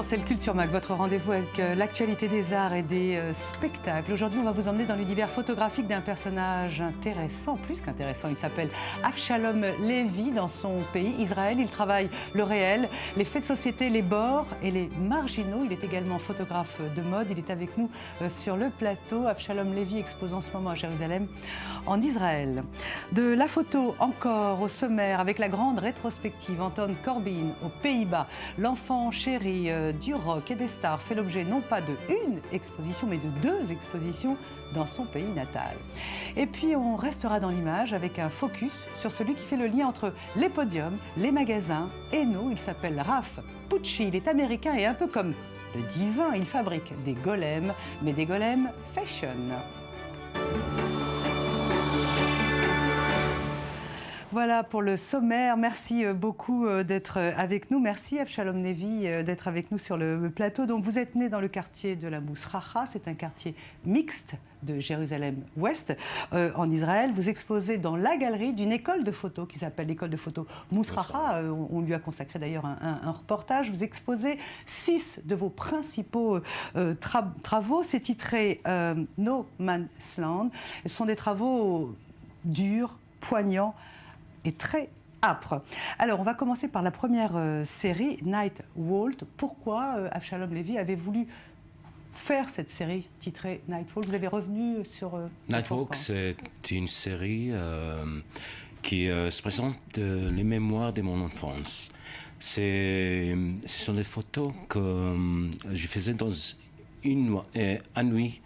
c'est le Culture Mag, votre rendez-vous avec l'actualité des arts et des spectacles. Aujourd'hui, on va vous emmener dans l'univers photographique d'un personnage intéressant, plus qu'intéressant. Il s'appelle Avshalom Levy. Dans son pays, Israël, il travaille le réel, les faits de société, les bords et les marginaux. Il est également photographe de mode. Il est avec nous sur le plateau. Avshalom Levy expose en ce moment à Jérusalem, en Israël. De la photo encore au sommaire avec la grande rétrospective Anton Corbijn aux Pays-Bas. L'enfant chéri du rock et des stars fait l'objet non pas de une exposition mais de deux expositions dans son pays natal. Et puis on restera dans l'image avec un focus sur celui qui fait le lien entre les podiums, les magasins et nous. Il s'appelle Ralph Pucci, il est américain et un peu comme le divin, il fabrique des golems, mais des golems fashion. Voilà pour le sommaire. Merci beaucoup d'être avec nous. Merci Avshalom Levy d'être avec nous sur le plateau. Donc vous êtes né dans le quartier de la Mousracha, c'est un quartier mixte de Jérusalem-Ouest en Israël. Vous exposez dans la galerie d'une école de photo qui s'appelle l'école de photo Mousracha. On lui a consacré d'ailleurs un reportage. Vous exposez 6 de vos principaux travaux. C'est titré No Man's Land. Ce sont des travaux durs, poignants et très âpre. Alors, on va commencer par la première série, Night Walk. Pourquoi Avshalom Levy avait voulu faire cette série titrée Night Walk? Vous avez revenu sur... Night Walk, c'est une série qui se présente les mémoires de mon enfance. Ce sont des photos que je faisais dans une nuit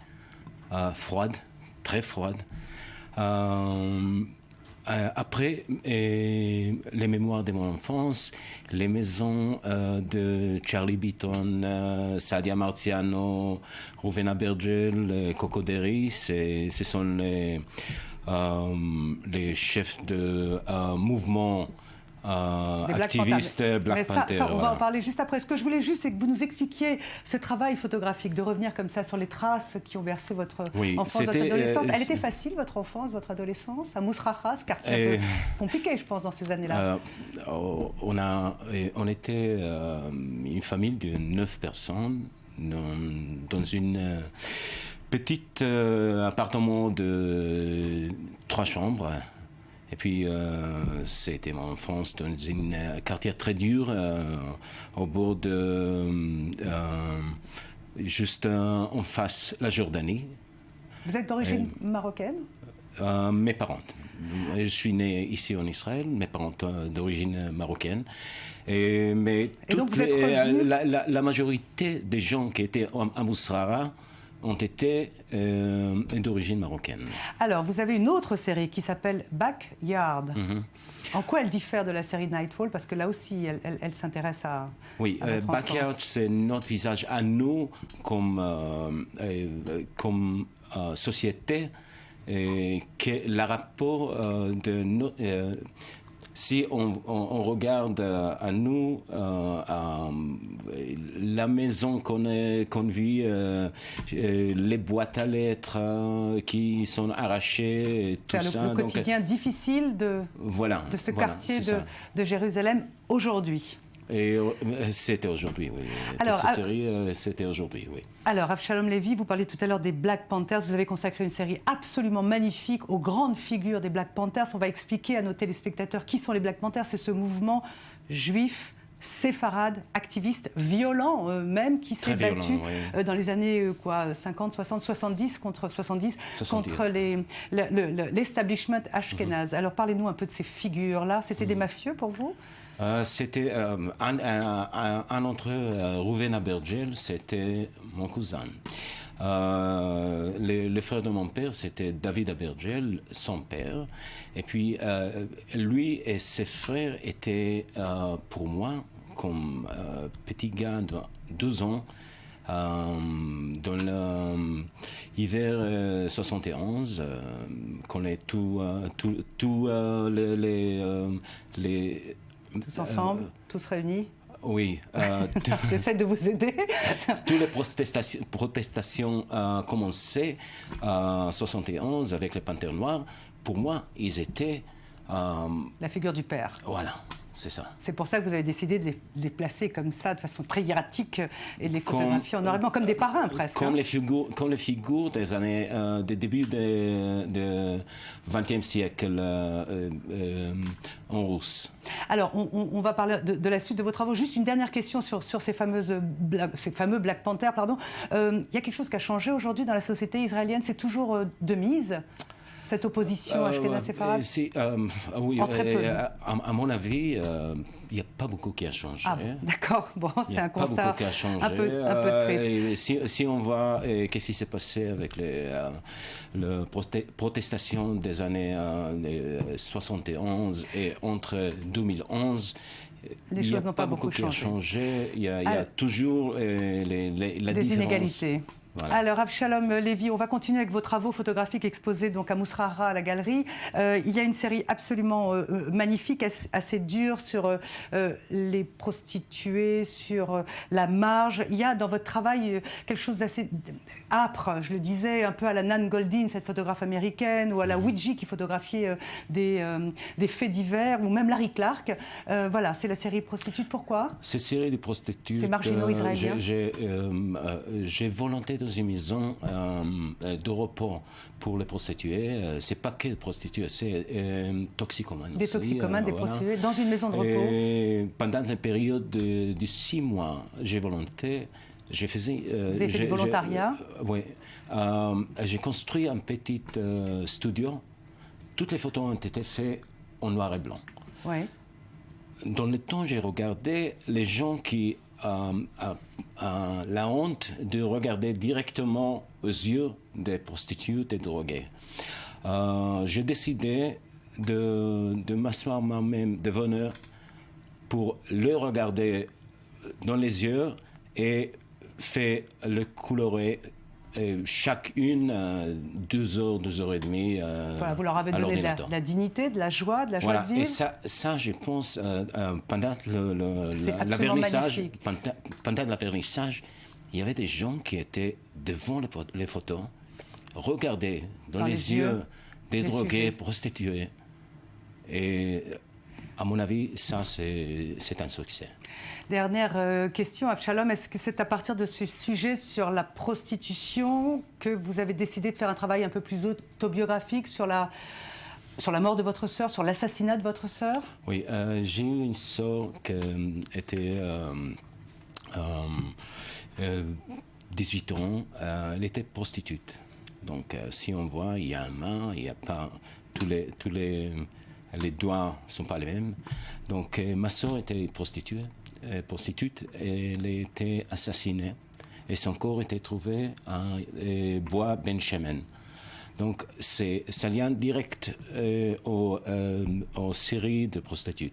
froide, très froide. Après les mémoires de mon enfance, les maisons de Charlie Beaton, Sadia Marziano, Ruvena Bergel, Coco Derry, ce sont les chefs de mouvements activistes Black Panther. On va en parler juste après. Ce que je voulais juste, c'est que vous nous expliquiez ce travail photographique, de revenir comme ça sur les traces qui ont bercé votre enfance, votre adolescence. Elle était facile, votre enfance, votre adolescence, à Mousracha, ce quartier un peu compliqué, je pense, dans ces années-là. On était une famille de 9 personnes dans une petite appartement de 3 chambres. Et puis, c'était mon enfance dans un quartier très dur, au bord de... juste en face, la Jordanie. Vous êtes d'origine marocaine? Mes parents. Je suis né ici en Israël, mes parents d'origine marocaine. Mais donc vous êtes revenu... la majorité des gens qui étaient à Mousracha ont été d'origine marocaine. Alors, vous avez une autre série qui s'appelle Backyard. En quoi elle diffère de la série Nightfall? Parce que là aussi, elle s'intéresse à... Oui, Backyard, c'est notre visage à nous comme société, que le rapport de notre... si on regarde à nous, la maison qu'on vit, les boîtes à lettres qui sont arrachées, tout ça. Le quotidien difficile de ce quartier de Jérusalem aujourd'hui. Et c'était aujourd'hui, oui. Alors, cette série, c'était aujourd'hui, oui. Alors, Avshalom Levy, vous parliez tout à l'heure des Black Panthers. Vous avez consacré une série absolument magnifique aux grandes figures des Black Panthers. On va expliquer à nos téléspectateurs qui sont les Black Panthers. C'est ce mouvement juif, séfarade, activiste, violent même, qui s'est battu dans les années 50, 60, 70 contre l'establishment ashkénaze. Alors, parlez-nous un peu de ces figures-là. C'était des mafieux pour vous? C'était un d'entre eux, Ruvena Bergel, c'était mon cousin. Le frère de mon père, c'était David Abergel, son père. Et puis, lui et ses frères étaient pour moi, comme petit gars de 12 ans, dans l'hiver 71, qu'on est tous tous ensemble, tous réunis? Oui. J'essaie de vous aider. Toutes les protestations commençaient en 71 avec les Panthères Noirs. Pour moi, ils étaient... la figure du père. Voilà. c'est ça. C'est pour ça que vous avez décidé de les placer comme ça, de façon très hiératique, et de les photographier en noir et blanc, comme des parrains presque. Comme les figures des années, des débuts du XXe siècle en russe. Alors, on va parler de la suite de vos travaux. Juste une dernière question sur ces fameux Black Panthers. Il y a quelque chose qui a changé aujourd'hui dans la société israélienne. C'est toujours de mise, cette opposition ashkénaze-séfarade? Oui, en très peu. À mon avis, il n'y a pas beaucoup qui a changé. Ah, d'accord, bon, c'est un constat pas beaucoup qui a changé. un peu triste. Si on voit qu'est-ce qui s'est passé avec les protestations des années 71 et entre 2011, les choses n'ont pas beaucoup changé. Il y a toujours la des différence. Inégalités. Voilà. Alors, Avshalom Lévi, on va continuer avec vos travaux photographiques exposés donc à Mousrara, à la galerie. Il y a une série absolument magnifique, assez dure sur les prostituées, sur la marge. Il y a dans votre travail quelque chose d'assez âpre, je le disais, un peu à la Nan Goldin, cette photographe américaine, ou à la Ouija qui photographiait des faits divers, ou même Larry Clark. Voilà, c'est la série Prostituées. Pourquoi? Cette série de prostituées, c'est marginaux israéliens. J'ai volonté dans une maison de repos pour les prostituées. C'est pas que les prostituées, c'est toxicomanes. Des toxicomanes, des prostituées, dans une maison de repos. Et pendant la période de 6 mois, j'ai volonté. Vous avez fait du volontariat? Oui. J'ai construit un petit studio. Toutes les photos ont été faites en noir et blanc. Oui. Dans le temps, j'ai regardé les gens qui la honte de regarder directement aux yeux des prostituées et droguées. J'ai décidé de m'asseoir moi-même devant eux pour les regarder dans les yeux et faire le colorer chacune 2 heures, 2 heures et demie. Voilà, vous leur avez donné de la dignité, de la joie de voilà. vivre. Et ça, je pense, pendant la vernissage, pendant la vernissage, il y avait des gens qui étaient devant les photos, regardaient dans les yeux des drogués, prostituées. Et à mon avis, ça, c'est un succès. Dernière question, Avshalom, est-ce que c'est à partir de ce sujet sur la prostitution que vous avez décidé de faire un travail un peu plus autobiographique sur la mort de votre sœur, sur l'assassinat de votre sœur? Oui, j'ai eu une sœur qui était 18 ans, elle était prostituée. Donc si on voit, il y a un main, il n'y a pas tous les doigts ne sont pas les mêmes. Donc ma sœur était prostituée, et elle a été assassinée et son corps était trouvé à Bois Ben Shemen. Donc ça lien direct aux séries de prostituées.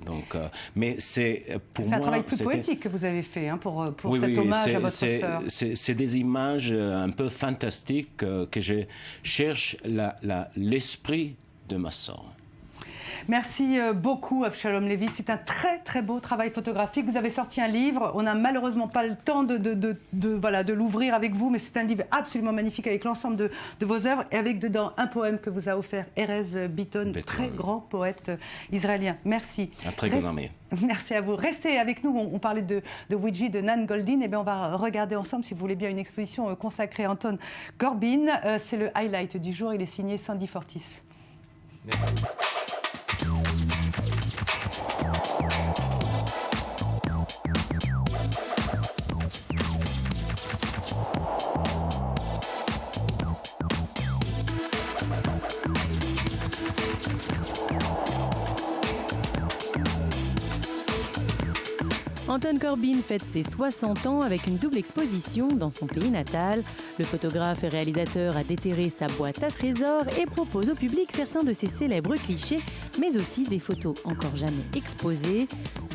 Donc, mais c'est pour moi... C'est un travail plus poétique que vous avez fait pour oui, cet hommage à votre sœur. C'est des images un peu fantastiques que je cherche l'esprit de ma sœur. Merci beaucoup, Avshalom Lévi. C'est un très, très beau travail photographique. Vous avez sorti un livre. On n'a malheureusement pas le temps de l'ouvrir avec vous, mais c'est un livre absolument magnifique avec l'ensemble de vos œuvres et avec dedans un poème que vous a offert Erez Biton, très grand poète israélien. Merci. Un très grand ami. Merci à vous. Restez avec nous. On parlait de Ouija, de Nan Goldin. Eh bien, on va regarder ensemble, si vous voulez bien, une exposition consacrée à Anton Corbijn. C'est le highlight du jour. Il est signé Sandy Fortis. Merci. Anton Corbijn fête ses 60 ans avec une double exposition dans son pays natal. Le photographe et réalisateur a déterré sa boîte à trésors et propose au public certains de ses célèbres clichés, mais aussi des photos encore jamais exposées.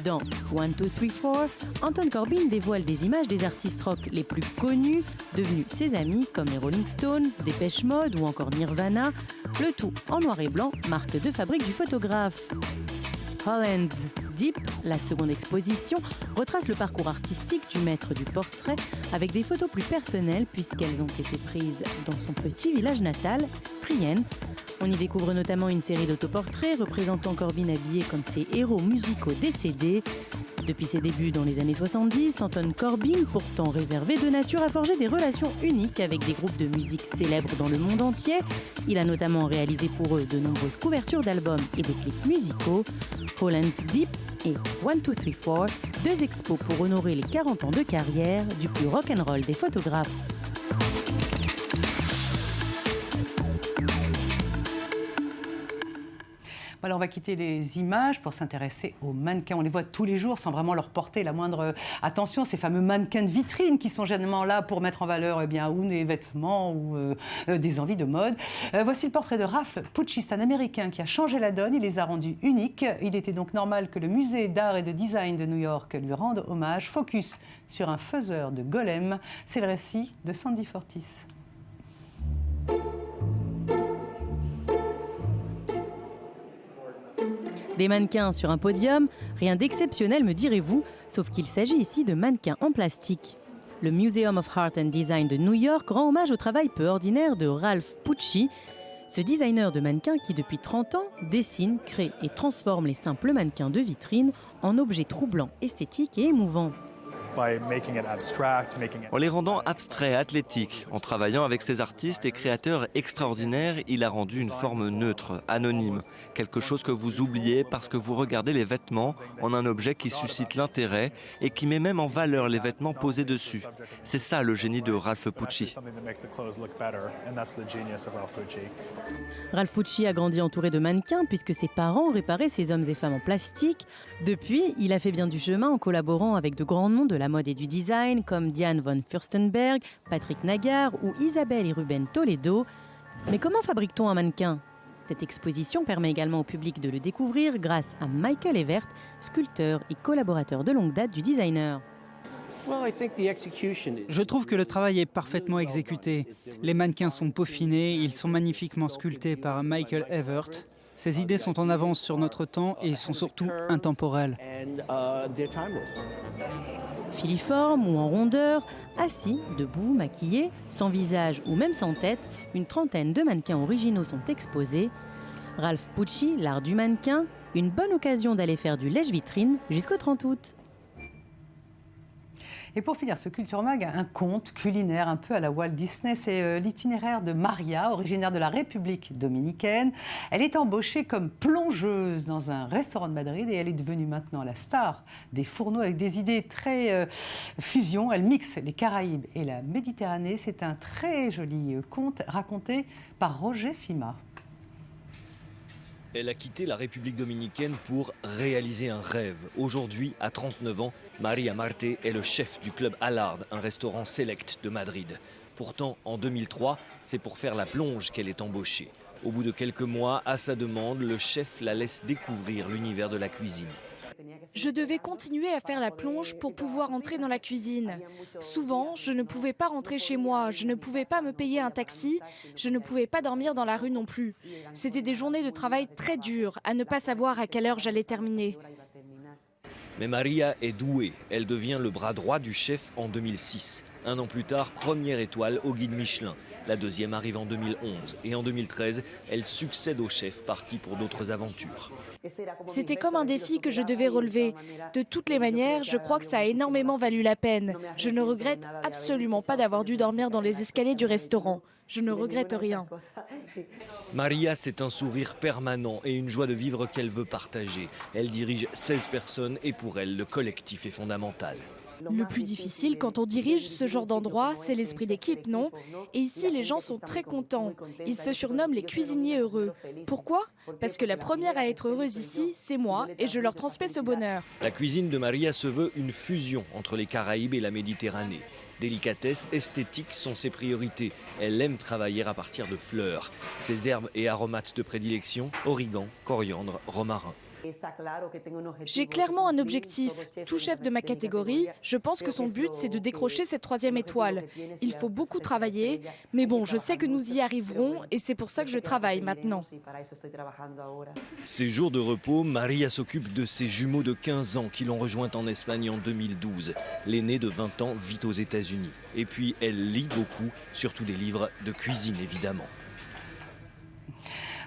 Dans 1, 2, 3, 4, Anton Corbijn dévoile des images des artistes rock les plus connus, devenus ses amis comme les Rolling Stones, Depeche Mode ou encore Nirvana. Le tout en noir et blanc, marque de fabrique du photographe. Holland's Deep, la seconde exposition, retrace le parcours artistique du maître du portrait avec des photos plus personnelles puisqu'elles ont été prises dans son petit village natal, Strien, On y découvre notamment une série d'autoportraits représentant Corbin habillé comme ses héros musicaux décédés. Depuis ses débuts dans les années 70, Anton Corbin, pourtant réservé de nature, a forgé des relations uniques avec des groupes de musique célèbres dans le monde entier. Il a notamment réalisé pour eux de nombreuses couvertures d'albums et de clips musicaux. Holland's Deep et 1, 2, 3, 4, deux expos pour honorer les 40 ans de carrière du plus rock'n'roll des photographes. Voilà, on va quitter les images pour s'intéresser aux mannequins. On les voit tous les jours sans vraiment leur porter la moindre attention. Ces fameux mannequins de vitrine qui sont généralement là pour mettre en valeur ou des vêtements ou des envies de mode. Voici le portrait de Ralph Pucci, un Américain qui a changé la donne. Il les a rendus uniques. Il était donc normal que le musée d'art et de design de New York lui rende hommage. Focus sur un faiseur de golem. C'est le récit de Sandy Fortis. Des mannequins sur un podium, rien d'exceptionnel me direz-vous, sauf qu'il s'agit ici de mannequins en plastique. Le Museum of Art and Design de New York rend hommage au travail peu ordinaire de Ralph Pucci, ce designer de mannequins qui depuis 30 ans dessine, crée et transforme les simples mannequins de vitrine en objets troublants, esthétiques et émouvants. En les rendant abstraits, athlétiques, en travaillant avec ces artistes et créateurs extraordinaires, il a rendu une forme neutre, anonyme, quelque chose que vous oubliez parce que vous regardez les vêtements en un objet qui suscite l'intérêt et qui met même en valeur les vêtements posés dessus. C'est ça le génie de Ralph Pucci. Ralph Pucci a grandi entouré de mannequins puisque ses parents réparaient ces hommes et femmes en plastique. Depuis, il a fait bien du chemin en collaborant avec de grands noms de la mode et du design comme Diane von Furstenberg, Patrick Naggar ou Isabelle et Ruben Toledo. Mais comment fabrique-t-on un mannequin ? Cette exposition permet également au public de le découvrir grâce à Michael Evert, sculpteur et collaborateur de longue date du designer. Je trouve que le travail est parfaitement exécuté. Les mannequins sont peaufinés, ils sont magnifiquement sculptés par Michael Evert. Ces idées sont en avance sur notre temps et sont surtout intemporelles. Filiforme ou en rondeur, assis, debout, maquillés, sans visage ou même sans tête, une trentaine de mannequins originaux sont exposés. Ralph Pucci, l'art du mannequin, une bonne occasion d'aller faire du lèche-vitrine jusqu'au 30 août. Et pour finir ce Culture Mag, un conte culinaire un peu à la Walt Disney, c'est l'itinéraire de Maria, originaire de la République dominicaine. Elle est embauchée comme plongeuse dans un restaurant de Madrid et elle est devenue maintenant la star des fourneaux avec des idées très fusion. Elle mixe les Caraïbes et la Méditerranée. C'est un très joli conte raconté par Roger Fima. Elle a quitté la République dominicaine pour réaliser un rêve. Aujourd'hui, à 39 ans, Maria Marte est le chef du club Allard, un restaurant select de Madrid. Pourtant, en 2003, c'est pour faire la plonge qu'elle est embauchée. Au bout de quelques mois, à sa demande, le chef la laisse découvrir l'univers de la cuisine. Je devais continuer à faire la plonge pour pouvoir entrer dans la cuisine. Souvent, je ne pouvais pas rentrer chez moi, je ne pouvais pas me payer un taxi, je ne pouvais pas dormir dans la rue non plus. C'était des journées de travail très dures, à ne pas savoir à quelle heure j'allais terminer. Mais Maria est douée. Elle devient le bras droit du chef en 2006. Un an plus tard, première étoile au guide Michelin. La deuxième arrive en 2011. Et en 2013, elle succède au chef parti pour d'autres aventures. C'était comme un défi que je devais relever. De toutes les manières, je crois que ça a énormément valu la peine. Je ne regrette absolument pas d'avoir dû dormir dans les escaliers du restaurant. Je ne regrette rien. Maria, c'est un sourire permanent et une joie de vivre qu'elle veut partager. Elle dirige 16 personnes et pour elle, le collectif est fondamental. Le plus difficile quand on dirige ce genre d'endroit, c'est l'esprit d'équipe, non? Et ici, les gens sont très contents. Ils se surnomment les cuisiniers heureux. Pourquoi? Parce que la première à être heureuse ici, c'est moi, et je leur transmets ce bonheur. La cuisine de Maria se veut une fusion entre les Caraïbes et la Méditerranée. Délicatesse, esthétique sont ses priorités. Elle aime travailler à partir de fleurs. Ses herbes et aromates de prédilection, origan, coriandre, romarin. J'ai clairement un objectif. Tout chef de ma catégorie, je pense que son but, c'est de décrocher cette 3e étoile. Il faut beaucoup travailler, mais bon, je sais que nous y arriverons et c'est pour ça que je travaille maintenant. Ces jours de repos, Maria s'occupe de ses jumeaux de 15 ans qui l'ont rejointe en Espagne en 2012. L'aîné de 20 ans vit aux États-Unis. Et puis, elle lit beaucoup, surtout des livres de cuisine évidemment.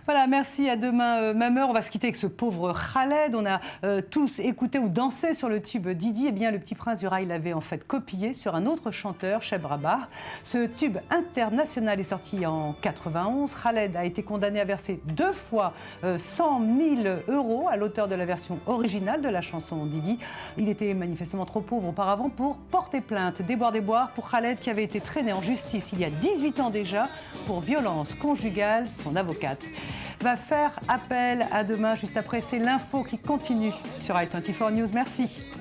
Voilà, merci, à demain, même heure. On va se quitter avec ce pauvre Khaled. On a tous écouté ou dansé sur le tube Didi. Eh bien, le Petit Prince du Rail l'avait en fait copié sur un autre chanteur, Cheb Rabah. Ce tube international est sorti en 91. Khaled a été condamné à verser 2 fois 100 000 € à l'auteur de la version originale de la chanson Didi. Il était manifestement trop pauvre auparavant pour porter plainte. Déboire pour Khaled qui avait été traîné en justice il y a 18 ans déjà pour violence conjugale. Son avocate va faire appel à demain juste après. C'est l'info qui continue sur i24 News. Merci.